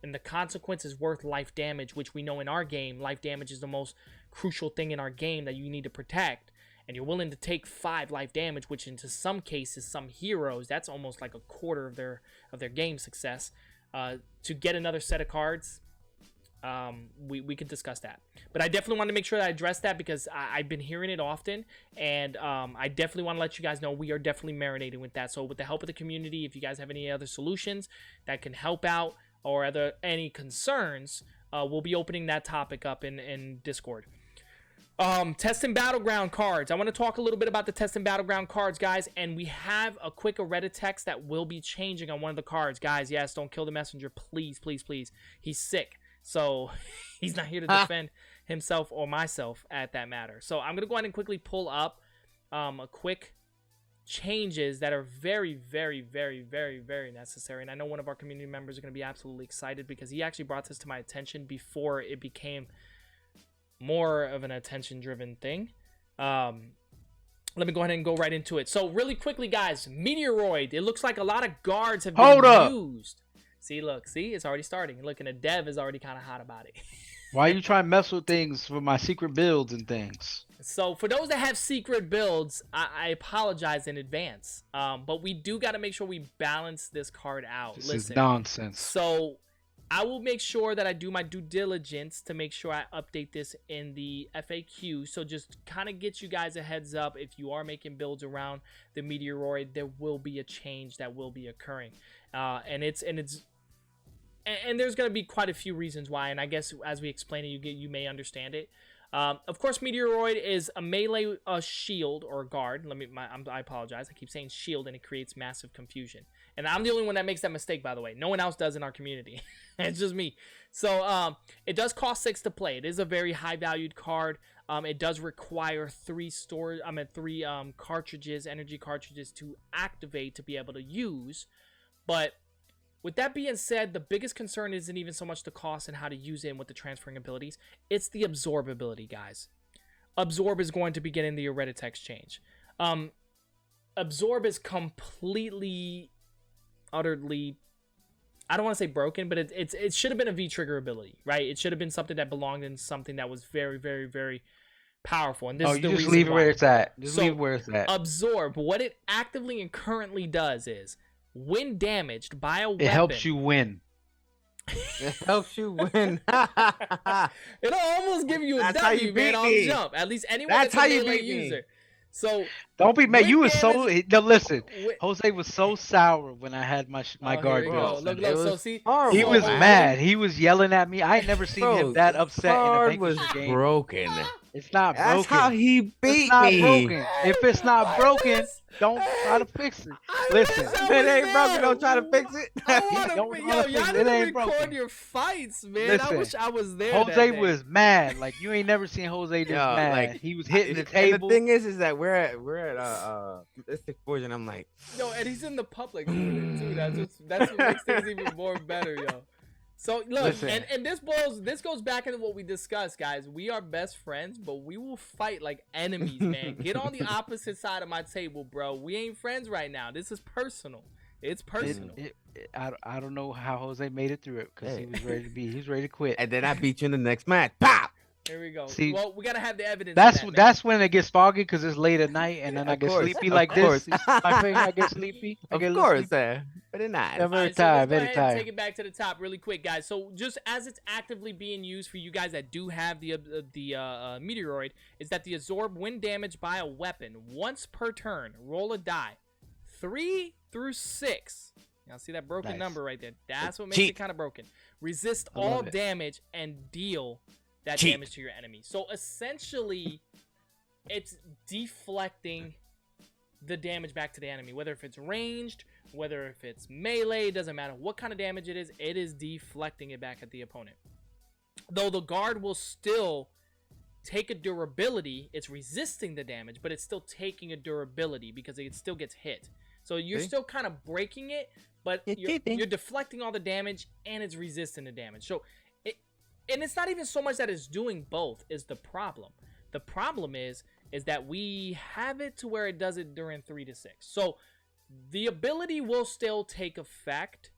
and the consequence is worth life damage, which we know in our game, life damage is the most crucial thing in our game that you need to protect, and you're willing to take 5 life damage, which into some cases, some heroes, that's almost like a quarter of their game success, to get another set of cards. We could discuss that, but I definitely want to make sure that I address that, because I've been hearing it often, and I definitely want to let you guys know we are definitely marinating with that. So with the help of the community, if you guys have any other solutions that can help out, or any concerns, we'll be opening that topic up in Discord. Test and Battleground cards. I want to talk a little bit about the Test and Battleground cards, guys, and we have a quick Reddit text that will be changing on one of the cards. Guys, yes, don't kill the messenger, please, please, please. He's sick, so he's not here to defend himself or myself at that matter. So I'm going to go ahead and quickly pull up a quick changes that are very, very, very, very, very necessary. And I know one of our community members are going to be absolutely excited, because he actually brought this to my attention before it became more of an attention-driven thing. Let me go ahead and go right into it. So really quickly, guys, Meteoroid. It looks like a lot of guards have been used. See, look, see, it's already starting. Look, and the dev is already kind of hot about it. Why are you trying to mess with things for my secret builds and things? So for those that have secret builds, I apologize in advance. But we do got to make sure we balance this card out. This is nonsense. So I will make sure that I do my due diligence to make sure I update this in the FAQ. So just kind of get you guys a heads up. If you are making builds around the Meteoroid, there will be a change that will be occurring. And there's going to be quite a few reasons why. And I guess as we explain it, you may understand it. Of course, Meteoroid is a melee shield or guard. I apologize. I keep saying shield, and it creates massive confusion. And I'm the only one that makes that mistake, by the way. No one else does in our community. It's just me. So it does cost 6 to play. It is a very high valued card. It does require 3 cartridges, energy cartridges, to activate to be able to use. But with that being said, the biggest concern isn't even so much the cost and how to use it and with the transferring abilities. It's the absorbability, guys. Absorb is going to be getting the Hereditex change. Absorb is completely, utterly, I don't want to say broken, but it should have been a V-trigger ability, right? It should have been something that belonged in something that was very, very, very powerful. And this is the just reason leave it why. where it's at. Just So, leave it where it's at. Absorb, what it actively and currently does is, when damaged by a weapon, It helps you win. It helps you win. it'll almost give you a That's how W, you man, beat on me. jump. At least anyone That's that's how a you melee beat me. user. So Don't be mad. When You was so. damage- No, listen. When- Jose was so sour when I had my Oh, guard here we go. built. Look, It so was see, horrible, He was man. mad. He was yelling at me. I ain't never seen him that upset in a card was Vanquisher game. broken. It's not That's broken. how he beat It's not me. broken. If it's not broken, don't try to fix it. Listen, If it ain't broken, don't try to fix it. I Don't wanna, wanna fix y'all it. need It to ain't record broken. your fights, man. I Listen, wish I was there. that Jose day. was mad. Like you ain't never seen Jose this Yo, mad. like, He was hitting the And table. the thing is that we're at Mystic Forge, and I'm like, Yo, and he's in the public doing it too. That's what makes things even more better, yo. So look, Listen. and this goes back into what we discussed, guys. We are best friends, but we will fight like enemies, man. Get on the opposite side of my table, bro. We ain't friends right now. This is personal. It's personal. I don't know how Jose made it through it because Hey. he was ready to quit. and then I beat you in the next match. Pop. Here we go. See, well, we gotta have the evidence. That's when it gets foggy because it's late at night, and then I Of get course, sleepy of like course. this. You see my face, I get sleepy. I Of get a little course, sleepy. very nice. Yeah, All very right, so let's tired, go very ahead and take tired. it back to the top really quick, guys. So just as it's actively being used for you guys that do have the meteoroid, is that the absorb when damaged by a weapon once per turn. Roll a die, 3 through 6. Now see that broken Nice. number right there. That's what makes Cheap. it kind of broken. Resist I love all it. damage and deal that Cheap. damage to your enemy. So essentially, it's deflecting the damage back to the enemy, whether if it's ranged, whether if it's melee, it doesn't matter what kind of damage it is deflecting it back at the opponent. Though the guard will still take a durability, it's resisting the damage, but it's still taking a durability because it still gets hit. So you're See? still kind of breaking it, but You're cheating. you're deflecting all the damage and it's resisting the damage. So and it's not even so much that it's doing both is the problem. The problem is that we have it to where it does it during 3 to 6. So the ability will still take effect,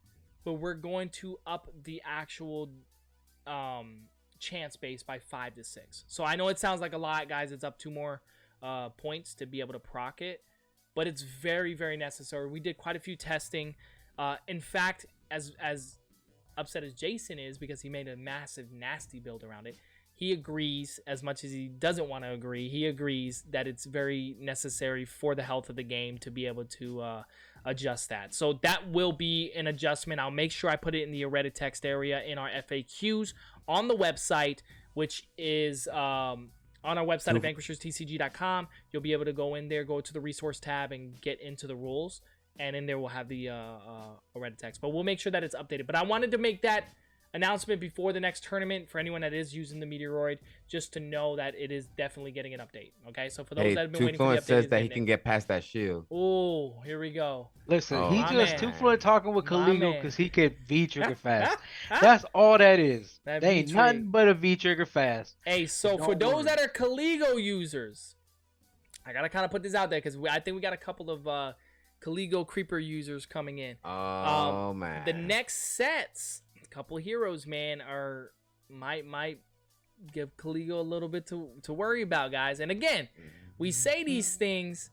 but we're going to up the actual chance base by 5 to 6. So I know it sounds like a lot, guys. It's up 2 more points to be able to proc it, but it's very, very necessary. We did quite a few testing. In fact, as upset as Jason is because he made a massive nasty build around it, he agrees, as much as he doesn't want to agree, he agrees that it's very necessary for the health of the game to be able to adjust that. So that will be an adjustment. I'll make sure I put it in the Reddit text area in our FAQs on the website, which is on our website at vanquisherstcg.com. You'll be able to go in there, go to the resource tab, and get into the rules. And in there we'll have the Reddit text. But we'll make sure that it's updated. But I wanted to make that announcement before the next tournament for anyone that is using the meteoroid, just to know that it is definitely getting an update. Okay, so for those that have been waiting for the update, says that he can get past that shield. Oh, here we go. Listen, Oh, he my just man. Two Fluid talking with My Kaligo man. because he could V trigger fast. That's all that is. That They ain't V-trigger. nothing but a V trigger fast. Hey, so Don't for those worry. that are Kaligo users, I gotta kind of put this out there because I think we got a couple of Kaligo Creeper users coming in. Oh man. The next sets, a couple heroes, man, might give Kaligo a little bit to worry about, guys. And again, we say these things,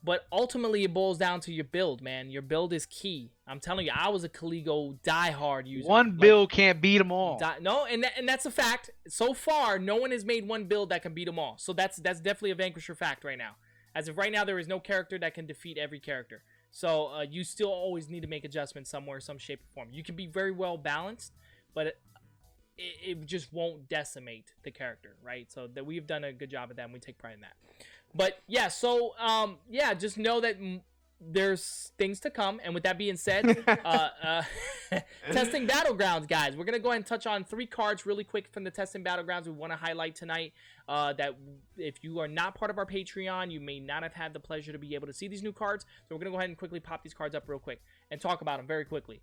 but ultimately it boils down to your build, man. Your build is key. I'm telling you, I was a Kaligo diehard user. One Like, build can't beat them all. no, and that's a fact. So far, no one has made one build that can beat them all. So that's definitely a Vanquisher fact right now. As of right now, there is no character that can defeat every character. So you still always need to make adjustments somewhere, some shape or form. You can be very well balanced, but it just won't decimate the character, right? So that we've done a good job of that, and we take pride in that. But yeah, so yeah, just know that there's things to come. And with that being said, testing battlegrounds, guys, we're gonna go ahead and touch on 3 cards really quick from the testing battlegrounds we want to highlight tonight. That if you are not part of our Patreon, you may not have had the pleasure to be able to see these new cards. So we're gonna go ahead and quickly pop these cards up real quick and talk about them very quickly.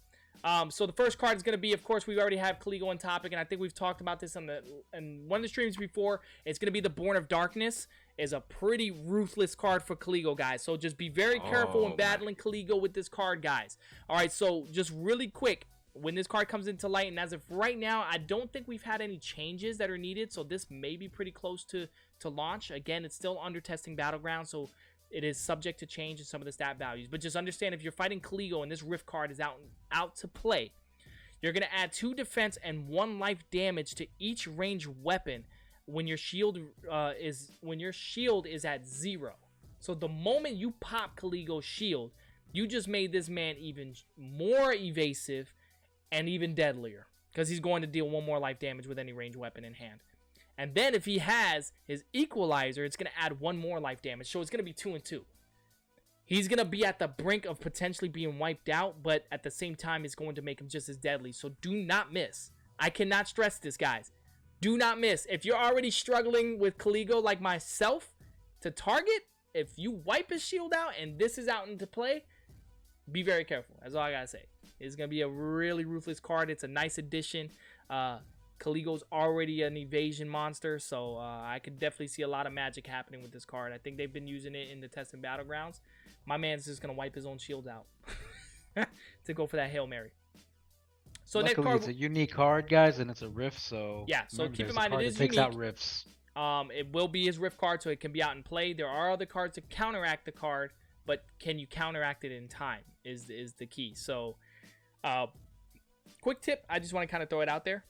So the first card is going to be, of course, we already have Kaligo on topic, and I think we've talked about this in one of the streams before. It's going to be the Born of Darkness. Is a pretty ruthless card for Kaligo, guys. So just be very careful when battling Kaligo with this card, guys. All right, so just really quick, when this card comes into light, and as of right now, I don't think we've had any changes that are needed, so this may be pretty close to launch. Again, it's still under testing battleground, so it is subject to change in some of the stat values. But just understand, if you're fighting Kaligo and this Rift card is out to play, you're going to add 2 defense and 1 life damage to each ranged weapon when your shield is at 0. So the moment you pop Kaligo's shield, you just made this man even more evasive and even deadlier, because he's going to deal 1 more life damage with any ranged weapon in hand. And then if he has his equalizer, it's going to add 1 more life damage. So it's going to be 2 and 2. He's going to be at the brink of potentially being wiped out, but at the same time, it's going to make him just as deadly. So do not miss. I cannot stress this, guys. Do not miss. If you're already struggling with Kaligo like myself to target, if you wipe his shield out and this is out into play, be very careful. That's all I got to say. It's going to be a really ruthless card. It's a nice addition. Kaligo's already an evasion monster, so I could definitely see a lot of magic happening with this card. I think they've been using it in the testing battlegrounds. My man's just going to wipe his own shield out to go for that Hail Mary. So next Luckily, card, it's a unique card, guys, and it's a rift. So yeah. So remember, keep in there's a mind it card is that takes out unique. rifts. It will be his rift card, so it can be out in play. There are other cards to counteract the card, but can you counteract it in time? Is the key. So, quick tip. I just want to kind of throw it out there.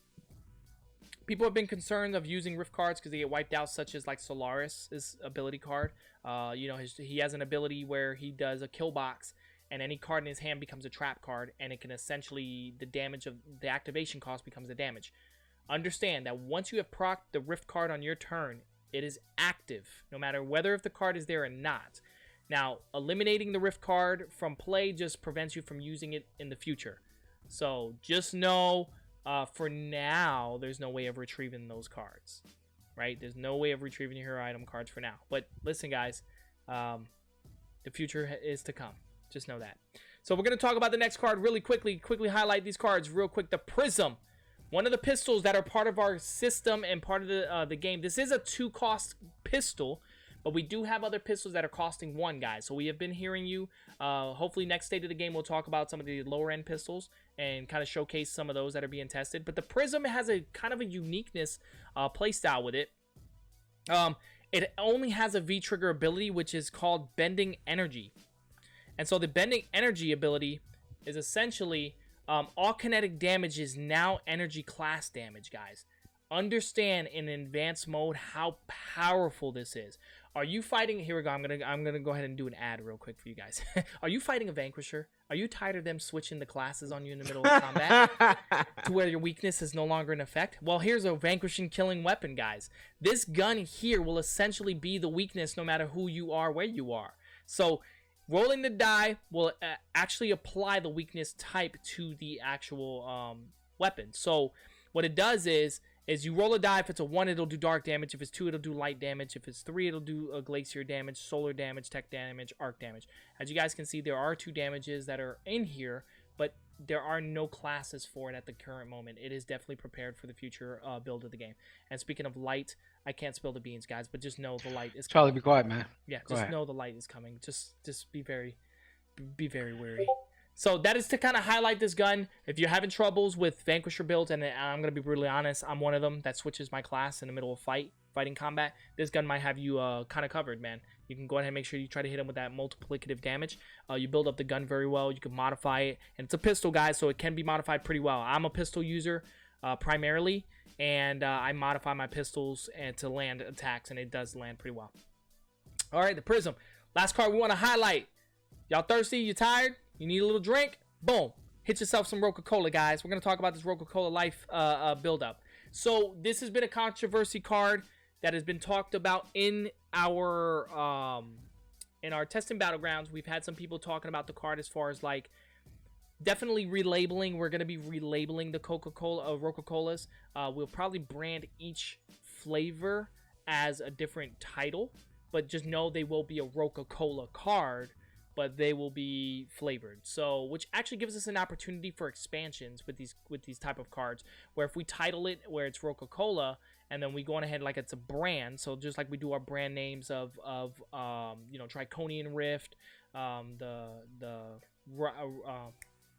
People have been concerned of using rift cards because they get wiped out, such as like Solaris' ability card. He has an ability where he does a kill box, and any card in his hand becomes a trap card, and it can essentially, the damage of the activation cost becomes the damage. Understand that once you have procced the rift card on your turn, it is active, no matter whether if the card is there or not. Now, eliminating the rift card from play just prevents you from using it in the future. So just know, for now, there's no way of retrieving those cards, right? There's no way of retrieving your hero item cards for now. But listen, guys, the future is to come. Just know that. So we're going to talk about the next card really quickly highlight these cards real quick. The Prism, one of the pistols that are part of our system and part of the game. This is a 2-cost pistol, but we do have other pistols that are costing 1, guys. So we have been hearing you. Hopefully next state of the game, we'll talk about some of the lower end pistols and kind of showcase some of those that are being tested. But the Prism has a kind of a uniqueness playstyle with it. It only has a V-trigger ability, which is called Bending Energy. And so the Bending Energy ability is essentially all kinetic damage is now energy class damage, guys. Understand in advanced mode how powerful this is. Are you fighting? Here we go. I'm gonna go ahead and do an ad real quick for you guys. Are you fighting a Vanquisher? Are you tired of them switching the classes on you in the middle of combat to where your weakness is no longer in effect? Well, here's a vanquishing killing weapon, guys. This gun here will essentially be the weakness no matter who you are, where you are. So rolling the die will actually apply the weakness type to the actual weapon. So what it does is you roll a die. If it's a 1, it'll do dark damage. If it's 2, it'll do light damage. If it's 3, it'll do glacier damage, solar damage, tech damage, arc damage. As you guys can see, there are 2 damages that are in here, but there are no classes for it at the current moment. It is definitely prepared for the future build of the game. And speaking of light, I can't spill the beans, guys, but just know the light is coming. Charlie, be quiet, man. Yeah, Go just ahead. know the light is coming. Just be very wary. So that is to kind of highlight this gun. If you're having troubles with Vanquisher builds, and I'm going to be brutally honest, I'm one of them that switches my class in the middle of fighting combat, this gun might have you kind of covered, man. You can go ahead and make sure you try to hit him with that multiplicative damage. You build up the gun very well. You can modify it. And it's a pistol, guys, so it can be modified pretty well. I'm a pistol user primarily, and I modify my pistols and to land attacks, and it does land pretty well. All right, the Prism. Last card we want to highlight. Y'all thirsty? You tired? You need a little drink? Boom. Hit yourself some Coca-Cola, guys. We're going to talk about this Coca-Cola Life build-up. So this has been a controversy card that has been talked about in our testing battlegrounds. We've had some people talking about the card as far as like definitely relabeling. We're going to be relabeling the Coca-Colas. We'll probably brand each flavor as a different title, but just know they will be a Coca-Cola card, but they will be flavored. So, which actually gives us an opportunity for expansions with these type of cards, where if we title it where it's Coca-Cola, and then we go on ahead like it's a brand. So just like we do our brand names of Triconian Rift,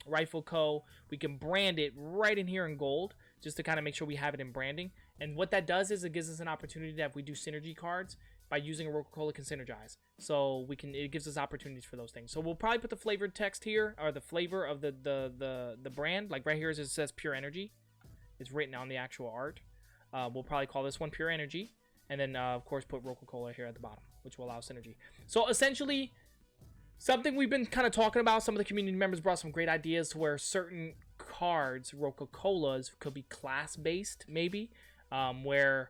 Rifle Co. We can brand it right in here in gold, just to kind of make sure we have it in branding. And what that does is it gives us an opportunity that if we do synergy cards, by using a Coca-Cola can synergize. So it gives us opportunities for those things. So we'll probably put the flavored text here, or the flavor of the brand. Like right here it says Pure Energy. It's written on the actual art. We'll probably call this one Pure Energy. And then, of course, put Coca-Cola here at the bottom, which will allow synergy. So essentially, something we've been kind of talking about, some of the community members brought some great ideas to where certain cards, Coca-Colas, could be class-based, maybe, where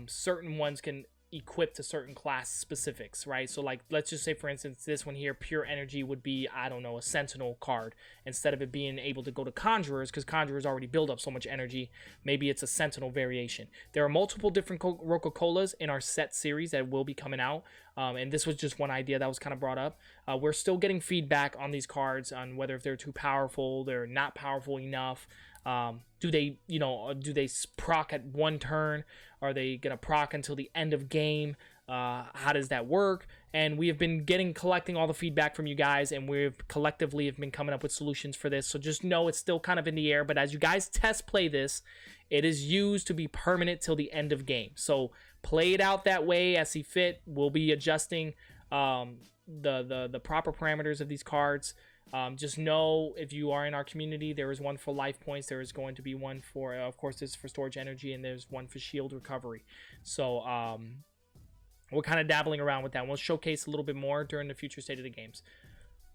certain ones can equip to certain class specifics, right? So like, let's just say for instance, this one here, Pure Energy, would be, I don't know, a Sentinel card. Instead of it being able to go to Conjurers, because Conjurers already build up so much energy, maybe it's a Sentinel variation. There are multiple different Coca-Colas in our set series that will be coming out, and this was just one idea that was kind of brought up. We're still getting feedback on these cards on whether if they're too powerful, they're not powerful enough. Do they proc at one turn? Are they gonna proc until the end of game? How does that work? And we have been collecting all the feedback from you guys, and we've collectively have been coming up with solutions for this. So just know it's still kind of in the air, but as you guys test play this, it is used to be permanent till the end of game. So play it out that way as see fit. We'll be adjusting the proper parameters of these cards. Just know if you are in our community, there is one for life points. There is going to be one for, of course, this is for storage energy, and there's one for shield recovery. So we're kind of dabbling around with that. We'll showcase a little bit more during the future state of the games.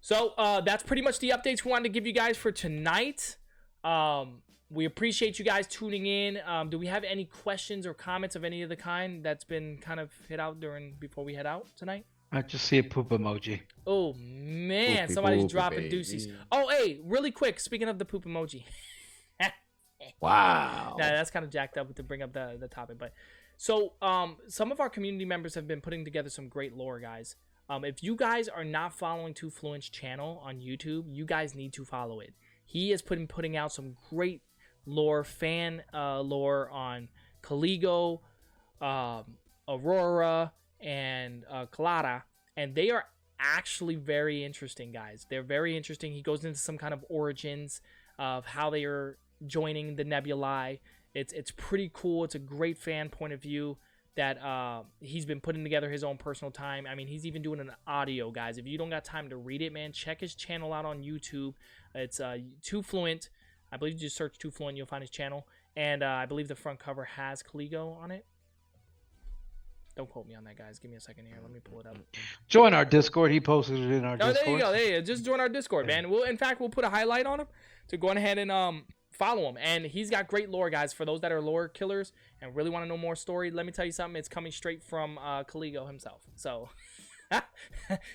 So that's pretty much the updates we wanted to give you guys for tonight. We appreciate you guys tuning in. Do we have any questions or comments of any of the kind that's been kind of hit out before we head out tonight? I just see a poop emoji. Oh man, Poopy somebody's poopy, dropping baby. deuces. Oh, hey, really quick, speaking of the poop emoji. Wow. Nah, that's kind of jacked up to bring up the topic, but so some of our community members have been putting together some great lore, guys. If you guys are not following Too Fluent's channel on YouTube, you guys need to follow it. He is putting out some great lore, fan lore on Caligo, Aurora, and Clara, and they are actually very interesting, guys. They're very interesting. He goes into some kind of origins of how they are joining the nebulae. It's pretty cool. It's a great fan point of view that he's been putting together his own personal time. I mean, he's even doing an audio, guys. If you don't got time to read it, man, check his channel out on YouTube. It's Too Fluent. I believe you just search Too Fluent, you'll find his channel. And I believe the front cover has Caligo on it. Don't quote me on that, guys. Give me a second here. Let me pull it up. Join our Discord. He posted it in our Discord. There you go. There you go. Just join our Discord, man. We'll put a highlight on him to go ahead and follow him. And he's got great lore, guys. For those that are lore killers and really want to know more story, let me tell you something. It's coming straight from Caligo himself. So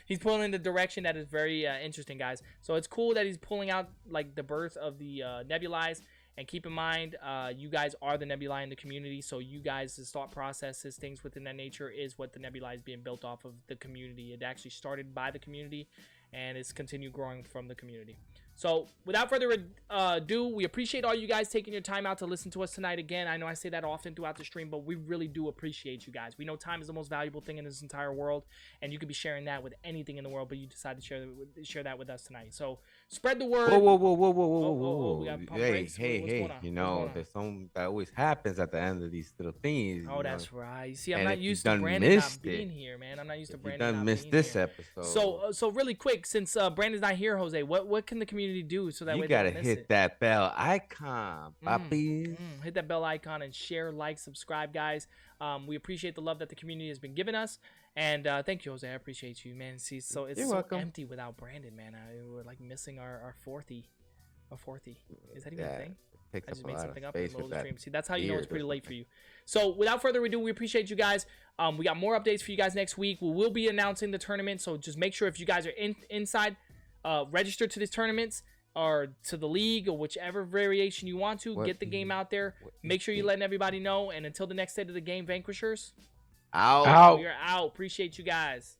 he's pulling in the direction that is very interesting, guys. So it's cool that he's pulling out like the birth of the nebulae. And keep in mind, you guys are the nebulae in the community, so you guys' thought processes, things within that nature is what the nebulae is being built off of the community. It actually started by the community, and it's continued growing from the community. So without further ado, we appreciate all you guys taking your time out to listen to us tonight. Again, I know I say that often throughout the stream, but we really do appreciate you guys. We know time is the most valuable thing in this entire world, and you could be sharing that with anything in the world, but you decided to share that with us tonight. So spread the word. Whoa. We got pump Hey, brakes. What's going on? you What's know, going on? there's something that always happens at the end of these little things. Oh, that's right. You see, I'm And not if you used to done Brandon not missed being it, here, man. I'm not used to If you Brandon done not missed being this here. episode. So really quick, since Brandon's not here, Jose, what can the community do so that you way gotta they don't miss hit it? that bell icon, puppies. Hit that bell icon and share, like, subscribe, guys. We appreciate the love that the community has been giving us, and thank you, Jose. I appreciate you, man. See, so it's You're so welcome. empty without Brandon, man. We're like missing our fourthy. Is that even a thing? Takes I just up a made lot of something up in the space middle of with the that stream. See, that's how you know it's beard or pretty late for something. you. So, without further ado, we appreciate you guys. We got more updates for you guys next week. We will be announcing the tournament, so just make sure if you guys are inside, register to these tournaments or to the league or whichever variation you want to. Get the game out there. Make sure you're letting everybody know. And until the next state of the game, Vanquishers, Out. we are out. Appreciate you guys.